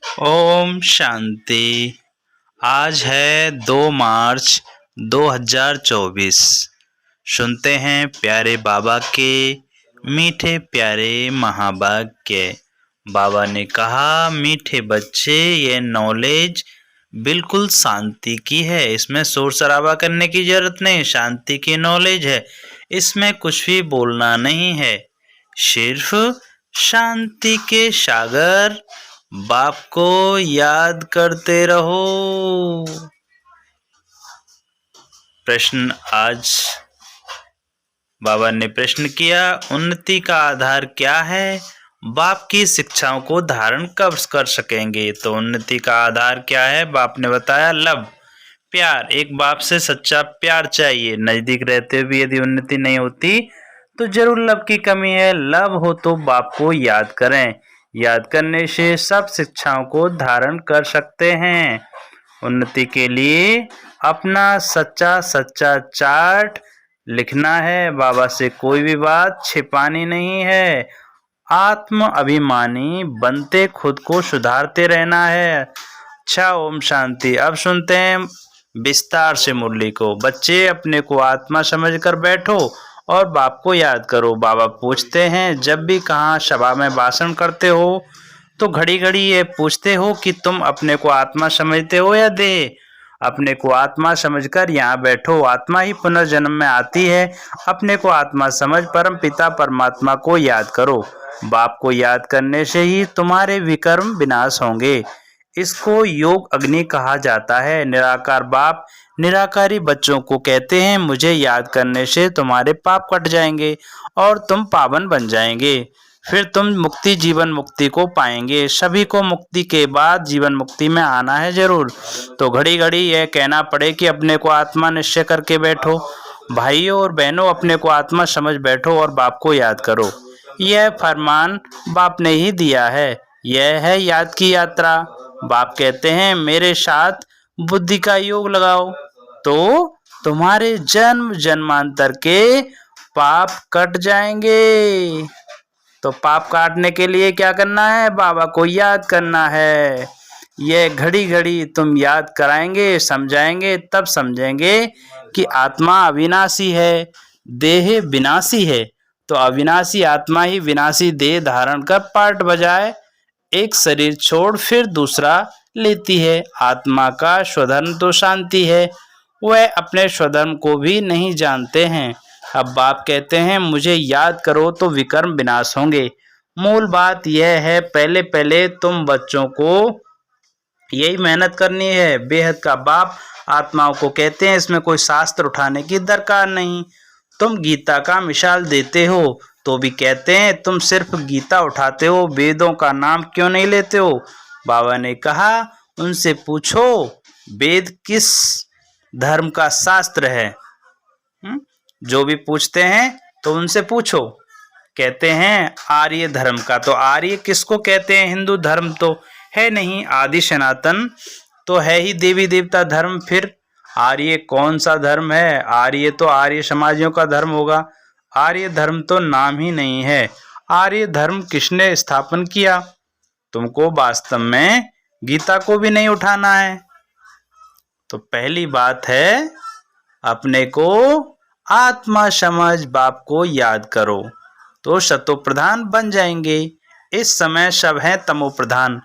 ओम शांति। आज है 2 मार्च 2024। सुनते हैं प्यारे बाबा के मीठे प्यारे महावाक्य। बाबा ने कहा, मीठे बच्चे, ये नॉलेज बिल्कुल शांति की है। इसमें शोर शराबा करने की जरूरत नहीं। शांति की नॉलेज है, इसमें कुछ भी बोलना नहीं है। सिर्फ शांति के सागर बाप को याद करते रहो। प्रश्न आज बाबा ने प्रश्न किया, उन्नति का आधार क्या है? बाप की शिक्षाओं को धारण कब कर सकेंगे? तो उन्नति का आधार क्या है? बाप ने बताया, लव, प्यार। एक बाप से सच्चा प्यार चाहिए। नजदीक रहते हुए यदि उन्नति नहीं होती तो जरूर लव की कमी है। लव हो तो बाप को याद करें। याद करने से सब शिक्षाओं को धारण कर सकते हैं। उन्नति के लिए अपना सच्चा चार्ट लिखना है। बाबा से कोई भी बात छिपानी नहीं है। आत्म अभिमानी बनते खुद को सुधारते रहना है। अच्छा, ओम शांति। अब सुनते हैं विस्तार से मुरली को। बच्चे, अपने को आत्मा समझकर बैठो और बाप को याद करो। बाबा पूछते हैं, जब भी कहाँ सभा में भाषण करते हो तो घड़ी घड़ी ये पूछते हो कि तुम अपने को आत्मा समझते हो या देह? अपने को आत्मा समझकर यहाँ बैठो। आत्मा ही पुनर्जन्म में आती है। अपने को आत्मा समझ परम पिता परमात्मा को याद करो। बाप को याद करने से ही तुम्हारे विकर्म विनाश होंगे। इसको योग अग्नि कहा जाता है। निराकार बाप निराकारी बच्चों को कहते हैं, मुझे याद करने से तुम्हारे पाप कट जाएंगे और तुम पावन बन जाएंगे। फिर तुम मुक्ति, जीवन मुक्ति को पाएंगे। सभी को मुक्ति के बाद जीवन मुक्ति में आना है जरूर। तो घड़ी घड़ी यह कहना पड़े कि अपने को आत्मा निश्चय करके बैठो। भाइयों और बहनों, अपने को आत्मा समझ बैठो और बाप को याद करो। यह फरमान बाप ने ही दिया है। यह है याद की यात्रा। बाप कहते हैं, मेरे साथ बुद्धि का योग लगाओ तो तुम्हारे जन्म जन्मांतर के पाप कट जाएंगे। तो पाप काटने के लिए क्या करना है? बाबा को याद करना है। यह घड़ी घड़ी तुम याद कराएंगे, समझाएंगे, तब समझेंगे कि आत्मा अविनाशी है, देह विनाशी है। तो अविनाशी आत्मा ही विनाशी देह धारण कर पार्ट बजाए एक शरीर छोड़ फिर दूसरा लेती है। आत्मा का स्वधर्म तो शांति है। वह अपने स्वधर्म को भी नहीं जानते हैं। अब बाप कहते हैं, मुझे याद करो तो विकर्म विनाश होंगे। मूल बात यह है, पहले पहले तुम बच्चों को यही मेहनत करनी है। बेहद का बाप आत्माओं को कहते हैं, इसमें कोई शास्त्र उठाने की दरकार नहीं। तुम गीता का मिसाल देते हो तो भी कहते हैं, तुम सिर्फ गीता उठाते हो, वेदों का नाम क्यों नहीं लेते हो? बाबा ने कहा, उनसे पूछो वेद किस धर्म का शास्त्र है। जो भी पूछते हैं तो उनसे पूछो। कहते हैं आर्य धर्म का। तो आर्य किसको कहते हैं? हिंदू धर्म तो है नहीं, आदि सनातन तो है ही देवी देवता धर्म। फिर आर्य कौन सा धर्म है? आर्य तो आर्य समाजियों का धर्म होगा। आर्य धर्म तो नाम ही नहीं है। आर्य धर्म किसने स्थापन किया? तुमको वास्तव में गीता को भी नहीं उठाना है। तो पहली बात है, अपने को आत्मा समझ बाप को याद करो तो सतो प्रधान बन जाएंगे। इस समय सब है तमो प्रधान।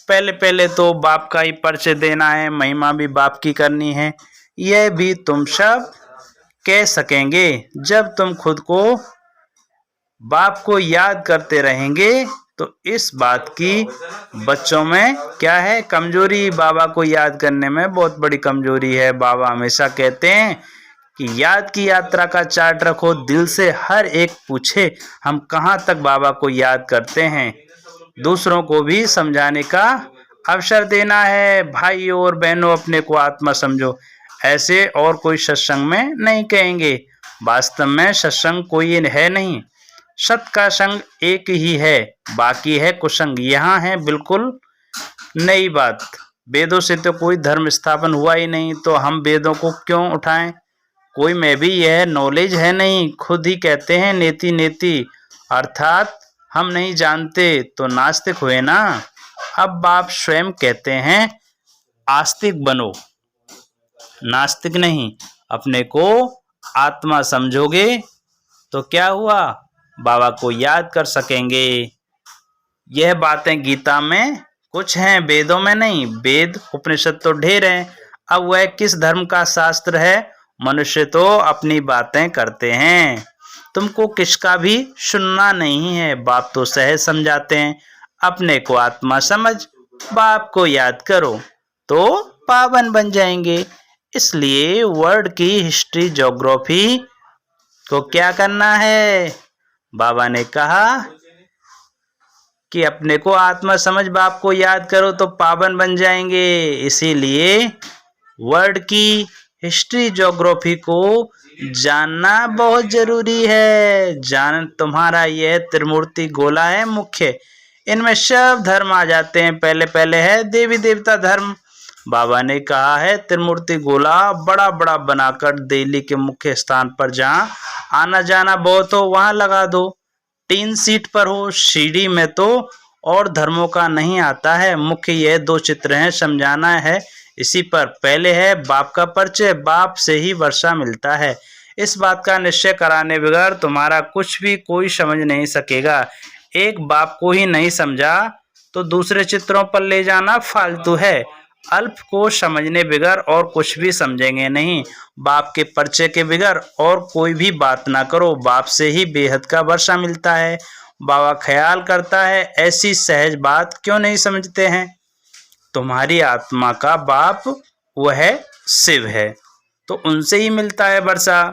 पहले पहले तो बाप का ही परिचय देना है, महिमा भी बाप की करनी है। यह भी तुम सब कह सकेंगे जब तुम खुद को बाप को याद करते रहेंगे। तो इस बात की बच्चों में क्या है? कमजोरी। बाबा को याद करने में बहुत बड़ी कमजोरी है। बाबा हमेशा कहते हैं कि याद की यात्रा का चार्ट रखो। दिल से हर एक पूछे, हम कहाँ तक बाबा को याद करते हैं। दूसरों को भी समझाने का अवसर देना है। भाइयों और बहनों, अपने को आत्मा समझो, ऐसे और कोई सत्संग में नहीं कहेंगे। वास्तव में सत्संग कोई है नहीं। सत का संग एक ही है, बाकी है कुसंग। यहाँ है बिल्कुल नई बात। वेदों से तो कोई धर्म स्थापन हुआ ही नहीं, तो हम वेदों को क्यों उठाएं? कोई में भी यह नॉलेज है नहीं। खुद ही कहते हैं नेति नेति, अर्थात हम नहीं जानते। तो नास्तिक हुए ना। अब बाप स्वयं कहते हैं आस्तिक बनो, नास्तिक नहीं। अपने को आत्मा समझोगे तो क्या हुआ, बाबा को याद कर सकेंगे। यह बातें गीता में कुछ हैं, वेदों में नहीं। वेद उपनिषद तो ढेर हैं। अब वह किस धर्म का शास्त्र है? मनुष्य तो अपनी बातें करते हैं, तुमको किसका भी सुनना नहीं है। बाप तो सहज समझाते हैं, अपने को आत्मा समझ, बाप को याद करो तो पावन बन जाएंगे। इसलिए वर्ल्ड की हिस्ट्री ज्योग्राफी को क्या करना है? बाबा ने कहा कि अपने को आत्मा समझ, बाप को याद करो तो पावन बन जाएंगे। इसीलिए वर्ल्ड की हिस्ट्री ज्योग्राफी को जानना बहुत जरूरी है। जान तुम्हारा यह त्रिमूर्ति गोला है मुख्य, इनमें सब धर्म आ जाते हैं। पहले पहले है देवी देवता धर्म। बाबा ने कहा है त्रिमूर्ति गोला बड़ा बड़ा बनाकर दिल्ली के मुख्य स्थान पर जहाँ आना जाना बहुत हो वहां लगा दो। 3 सीट पर हो, सीढ़ी में तो और धर्मों का नहीं आता है। मुख्य यह 2 चित्र हैं, समझाना है इसी पर। पहले है बाप का परिचय, बाप से ही वर्षा मिलता है। इस बात का निश्चय कराने बगैर तुम्हारा कुछ भी कोई समझ नहीं सकेगा। एक बाप को ही नहीं समझा तो दूसरे चित्रों पर ले जाना फालतू है। अल्प को समझने बगैर और कुछ भी समझेंगे नहीं। बाप के परिचय के बगैर और कोई भी बात ना करो। बाप से ही बेहद का वर्षा मिलता है। बाबा ख्याल करता है ऐसी सहज बात क्यों नहीं समझते हैं? तुम्हारी आत्मा का बाप वह शिव है, तो उनसे ही मिलता है वर्षा।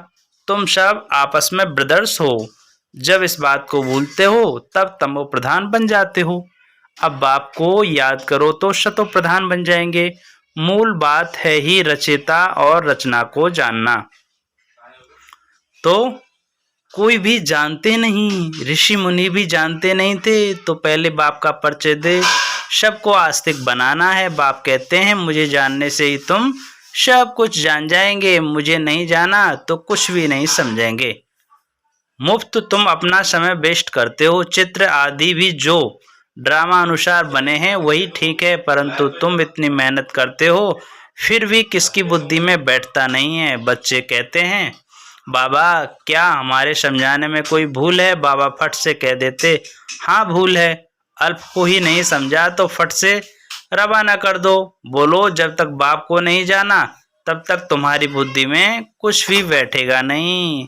तुम सब आपस में ब्रदर्स हो। जब इस बात को भूलते हो तब तमो प्रधान बन जाते हो। अब बाप को याद करो तो शतो प्रधान बन जाएंगे। मूल बात है ही रचयिता और रचना को जानना। तो कोई भी जानते नहीं, ऋषि मुनि भी जानते नहीं थे, तो पहले बाप का परिचय दे। सबको आस्तिक बनाना है। बाप कहते हैं मुझे जानने से ही तुम सब कुछ जान जाएंगे, मुझे नहीं जाना तो कुछ भी नहीं समझेंगे। मुफ्त तुम अपना समय वेस्ट करते हो। चित्र आदि भी जो ड्रामा अनुसार बने हैं वही ठीक है, परंतु तुम इतनी मेहनत करते हो फिर भी किसकी बुद्धि में बैठता नहीं है। बच्चे कहते हैं बाबा क्या हमारे समझाने में कोई भूल है? बाबा फट से कह देते हाँ भूल है। अल्प को ही नहीं समझा तो फट से रवाना कर दो। बोलो जब तक बाप को नहीं जाना तब तक तुम्हारी बुद्धि में कुछ भी बैठेगा नहीं।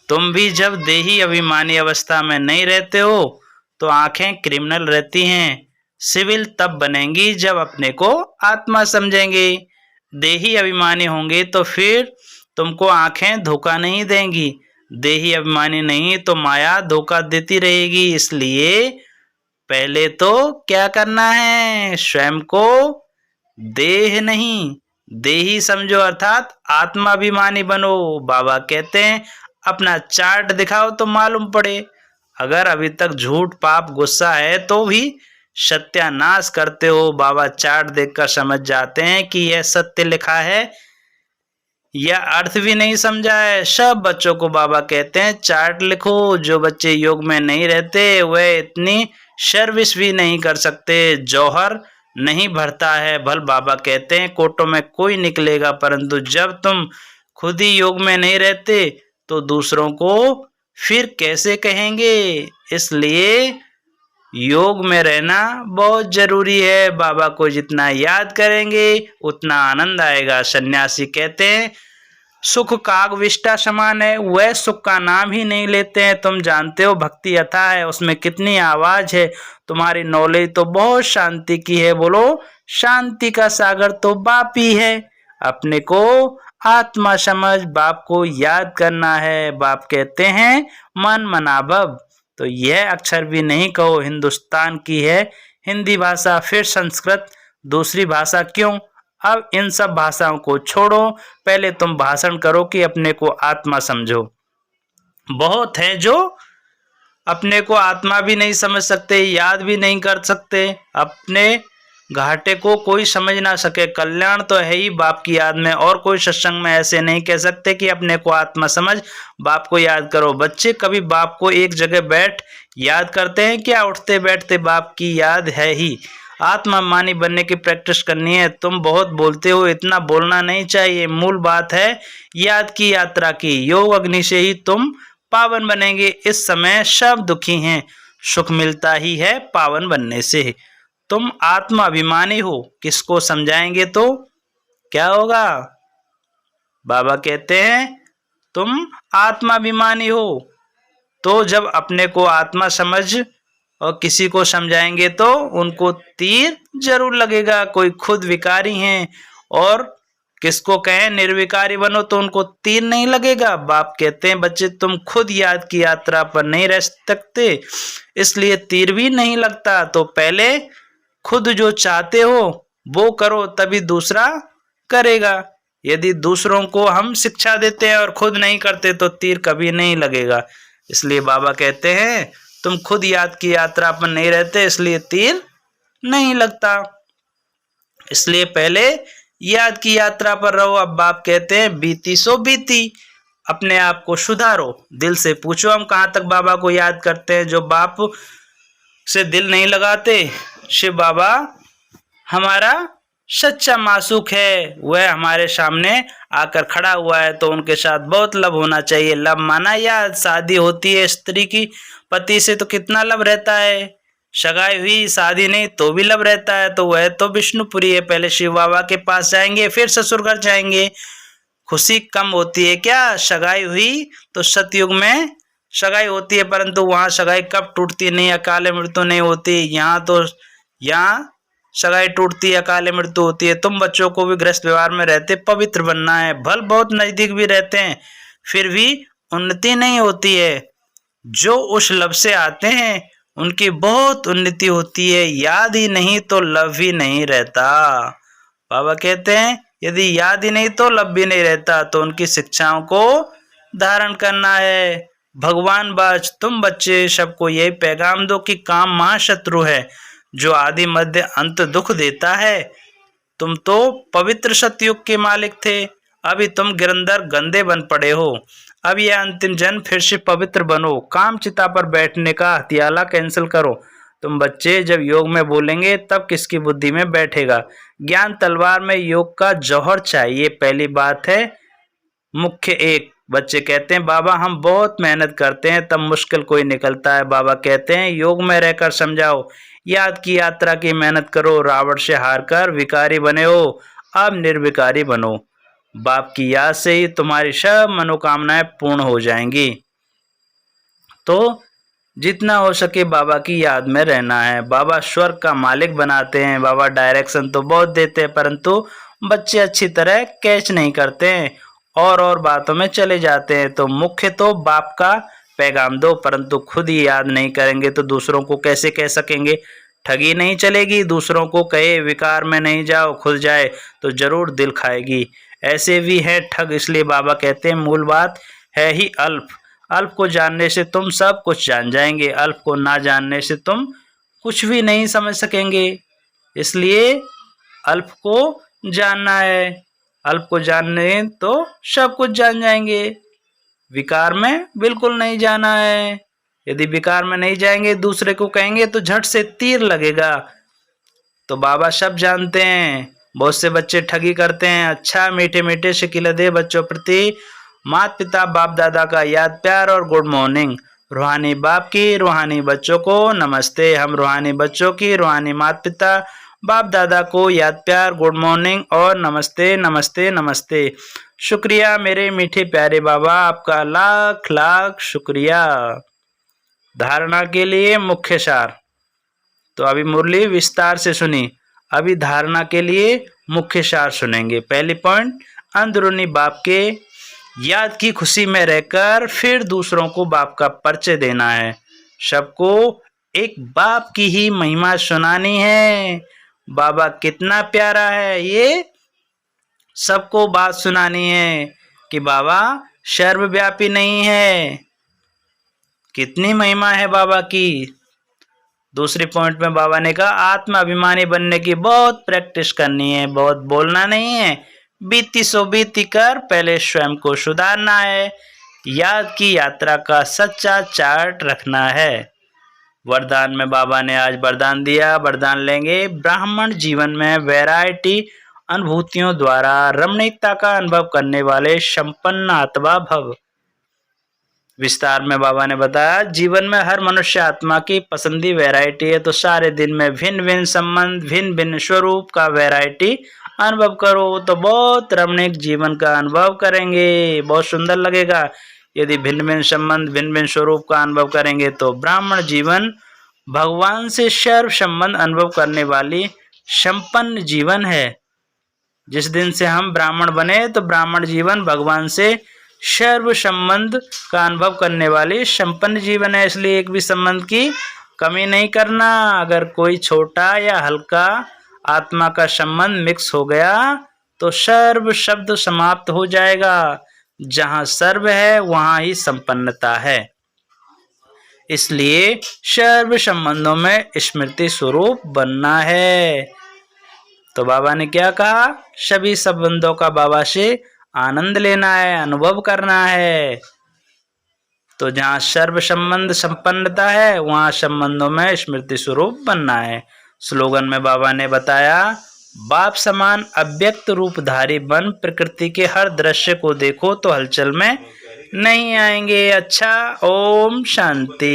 तुम भी जब देही अभिमानी अवस्था में नहीं रहते हो तो आंखें क्रिमिनल रहती हैं। सिविल तब बनेंगी जब अपने को आत्मा समझेंगे। देही अभिमानी होंगे तो फिर तुमको आंखें धोखा नहीं देंगी। देही अभिमानी नहीं तो माया धोखा देती रहेगी। इसलिए पहले तो क्या करना है? स्वयं को देह नहीं देही समझो, अर्थात आत्माभिमानी बनो। बाबा कहते हैं अपना चार्ट दिखाओ तो मालूम पड़े। अगर अभी तक झूठ पाप गुस्सा है तो भी सत्यानाश करते हो। बाबा चार्ट देखकर समझ जाते हैं कि यह सत्य लिखा है या अर्थ भी नहीं समझा है। सब बच्चों को बाबा कहते हैं चार्ट लिखो। जो बच्चे योग में नहीं रहते वह इतनी सर्विस भी नहीं कर सकते। जौहर नहीं भरता है। भल बाबा कहते हैं कोटों में कोई निकलेगा, परंतु जब तुम खुद ही योग में नहीं रहते तो दूसरों को फिर कैसे कहेंगे? इसलिए योग में रहना बहुत जरूरी है। बाबा को जितना याद करेंगे उतना आनंद आएगा। सन्यासी कहते हैं सुख कागविष्टा समान है, वह सुख का नाम ही नहीं लेते हैं। तुम जानते हो भक्ति अथाह है, उसमें कितनी आवाज है। तुम्हारी नॉलेज तो बहुत शांति की है। बोलो शांति का सागर तो बाप ही है। अपने को आत्मा समझ, बाप को याद करना है। बाप कहते हैं मन मनाभव, तो यह अक्षर भी नहीं कहो हिंदुस्तान की है हिंदी भाषा, फिर संस्कृत, दूसरी भाषा क्यों? अब इन सब भाषाओं को छोड़ो, पहले तुम भाषण करो कि अपने को आत्मा समझो। बहुत है जो अपने को आत्मा भी नहीं समझ सकते, याद भी नहीं कर सकते। अपने घाटे को कोई समझ ना सके। कल्याण तो है ही बाप की याद में, और कोई सत्संग में ऐसे नहीं कह सकते कि अपने को आत्मा समझ, बाप को याद करो। बच्चे कभी बाप को एक जगह बैठ याद करते हैं क्या? उठते बैठते बाप की याद है ही। आत्माभिमानी बनने की प्रैक्टिस करनी है। तुम बहुत बोलते हो, इतना बोलना नहीं चाहिए। मूल बात है याद की यात्रा की। योग अग्नि से ही तुम पावन बनेंगे। इस समय सब दुखी हैं, सुख मिलता ही है पावन बनने से। तुम आत्माभिमानी हो, किसको समझाएंगे तो क्या होगा? बाबा कहते हैं तुम आत्माभिमानी हो, तो जब अपने को आत्मा समझ और किसी को समझाएंगे तो उनको तीर जरूर लगेगा। कोई खुद विकारी हैं और किसको कहें निर्विकारी बनो तो उनको तीर नहीं लगेगा। बाप कहते हैं बच्चे तुम खुद याद की यात्रा पर नहीं रह सकते, इसलिए तीर भी नहीं लगता। तो पहले खुद जो चाहते हो वो करो, तभी दूसरा करेगा। यदि दूसरों को हम शिक्षा देते हैं और खुद नहीं करते तो तीर कभी नहीं लगेगा। इसलिए बाबा कहते हैं तुम खुद याद की यात्रा पर नहीं रहते, इसलिए तीर नहीं लगता। इसलिए पहले याद की यात्रा पर रहो। अब बाप कहते हैं बीती सो बीती, अपने आप को सुधारो। दिल से पूछो हम कहाँ तक बाबा को याद करते हैं। जो बाप से दिल नहीं लगाते, शिव बाबा हमारा सच्चा मासूक है, वह हमारे सामने आकर खड़ा हुआ है तो उनके साथ बहुत लब होना चाहिए। लब माना याद। शादी होती है स्त्री की पति से तो कितना लब रहता है, सगाई हुई शादी नहीं तो भी लब रहता है। तो वह तो विष्णुपुरी है। पहले शिव बाबा के पास जाएंगे फिर ससुर घर जाएंगे। खुशी कम होती है क्या? सगाई हुई तो सतयुग में सगाई होती है, परंतु वहां सगाई कब टूटती नहीं, अकाले मृत्यु नहीं होती। यहाँ सगाई टूटती है, अकाले मृत्यु होती है। तुम बच्चों को भी गृहस्थ व्यवहार में रहते पवित्र बनना है। भल बहुत नजदीक भी रहते हैं फिर भी उन्नति नहीं होती है। जो उस लब से आते हैं उनकी बहुत उन्नति होती है। याद ही नहीं तो लब ही नहीं रहता। बाबा कहते हैं यदि याद ही नहीं तो लब भी नहीं रहता। तो उनकी शिक्षाओं को धारण करना है। भगवान बाज तुम बच्चे सबको यही पैगाम दो कि काम महाशत्रु है जो आदि मध्य अंत दुख देता है। तुम तो पवित्र सतयुग के मालिक थे, अभी तुम गिरंदर गंदे बन पड़े हो। अब यह अंतिम जन्म फिर से पवित्र बनो। काम चिता पर बैठने का हथियाला कैंसिल करो। तुम बच्चे जब योग में बोलेंगे तब किसकी बुद्धि में बैठेगा? ज्ञान तलवार में योग का जौहर चाहिए। पहली बात है मुख्य एक। बच्चे कहते हैं बाबा हम बहुत मेहनत करते हैं तब मुश्किल कोई निकलता है। बाबा कहते हैं योग में रहकर समझाओ। याद की यात्रा की मेहनत करो। रावण से हारकर विकारी बने हो, अब निर्विकारी बनो। बाप की याद से ही तुम्हारी सब मनोकामनाएं पूर्ण हो जाएंगी। तो जितना हो सके बाबा की याद में रहना है। बाबा स्वर्ग का मालिक बनाते हैं। बाबा डायरेक्शन तो बहुत देते हैं परंतु बच्चे अच्छी तरह कैच नहीं करते हैं और बातों में चले जाते हैं। तो मुख्य तो बाप का पैगाम दो, परंतु खुद ही याद नहीं करेंगे तो दूसरों को कैसे कह सकेंगे? ठगी नहीं चलेगी। दूसरों को कहे विकार में नहीं जाओ, खुल जाए तो जरूर दिल खाएगी। ऐसे भी है ठग। इसलिए बाबा कहते हैं मूल बात है ही अल्प। अल्प को जानने से तुम सब कुछ जान जाएंगे, अल्प को ना जानने से तुम कुछ भी नहीं समझ सकेंगे। इसलिए अल्प को जानना है। अल्प को जानने तो सब कुछ जान जाएंगे। विकार में बिल्कुल नहीं जाना है। यदि विकार में नहीं जाएंगे दूसरे को कहेंगे तो झट से तीर लगेगा। तो बाबा सब जानते हैं। बहुत से बच्चे ठगी करते हैं। अच्छा मीठे मीठे शिकिला दे बच्चों प्रति माता पिता बाप दादा का याद प्यार और गुड मॉर्निंग। रूहानी बाप की रूहानी बच्चों को नमस्ते। हम रूहानी बच्चों की रूहानी माता पिता बाप दादा को याद प्यार गुड मॉर्निंग और नमस्ते नमस्ते नमस्ते। शुक्रिया मेरे मीठे प्यारे बाबा, आपका लाख लाख शुक्रिया। धारणा के लिए मुख्य सार। तो अभी मुरली विस्तार से सुनी, अभी धारणा के लिए मुख्य सार सुनेंगे। पहली पॉइंट, अंदरूनी बाप के याद की खुशी में रहकर फिर दूसरों को बाप का परिचय देना है। सबको एक बाप की ही महिमा सुनानी है। बाबा कितना प्यारा है, ये सबको बात सुनानी है कि बाबा सर्वव्यापी नहीं है। कितनी महिमा है बाबा की। दूसरी पॉइंट में बाबा ने कहा आत्मा अभिमानी बनने की बहुत प्रैक्टिस करनी है, बहुत बोलना नहीं है। बीती सो बीती कर पहले स्वयं को सुधारना है। याद की यात्रा का सच्चा चार्ट रखना है। वरदान में बाबा ने आज वरदान दिया। वरदान लेंगे, ब्राह्मण जीवन में वैरायटी अनुभूतियों द्वारा रमणीकता का अनुभव करने वाले संपन्न आत्मा भव। विस्तार में बाबा ने बताया, जीवन में हर मनुष्य आत्मा की पसंदी वैरायटी है, तो सारे दिन में भिन्न भिन्न संबंध, भिन्न भिन्न स्वरूप का वैरायटी अनुभव करो तो बहुत रमणीक जीवन का अनुभव करेंगे, बहुत सुंदर लगेगा। यदि भिन्न भिन्न संबंध, भिन्न भिन्न स्वरूप का अनुभव करेंगे तो ब्राह्मण जीवन भगवान से सर्व संबंध अनुभव करने वाली संपन्न जीवन है। जिस दिन से हम ब्राह्मण बने तो ब्राह्मण जीवन भगवान से सर्व संबंध का अनुभव करने वाली संपन्न जीवन है, इसलिए एक भी संबंध की कमी नहीं करना। अगर कोई छोटा या हल्का आत्मा का संबंध मिक्स हो गया तो सर्व शब्द समाप्त हो जाएगा। जहां सर्व है वहां ही संपन्नता है, इसलिए सर्व संबंधों में स्मृति स्वरूप बनना है। तो बाबा ने क्या कहा, सभी संबंधों का बाबा से आनंद लेना है, अनुभव करना है। तो जहाँ सर्व संबंध संपन्नता है वहाँ संबंधों में स्मृति स्वरूप बनना है। स्लोगन में बाबा ने बताया, बाप समान अव्यक्त रूपधारी बन प्रकृति के हर दृश्य को देखो तो हलचल में नहीं आएंगे। अच्छा, ओम शांति।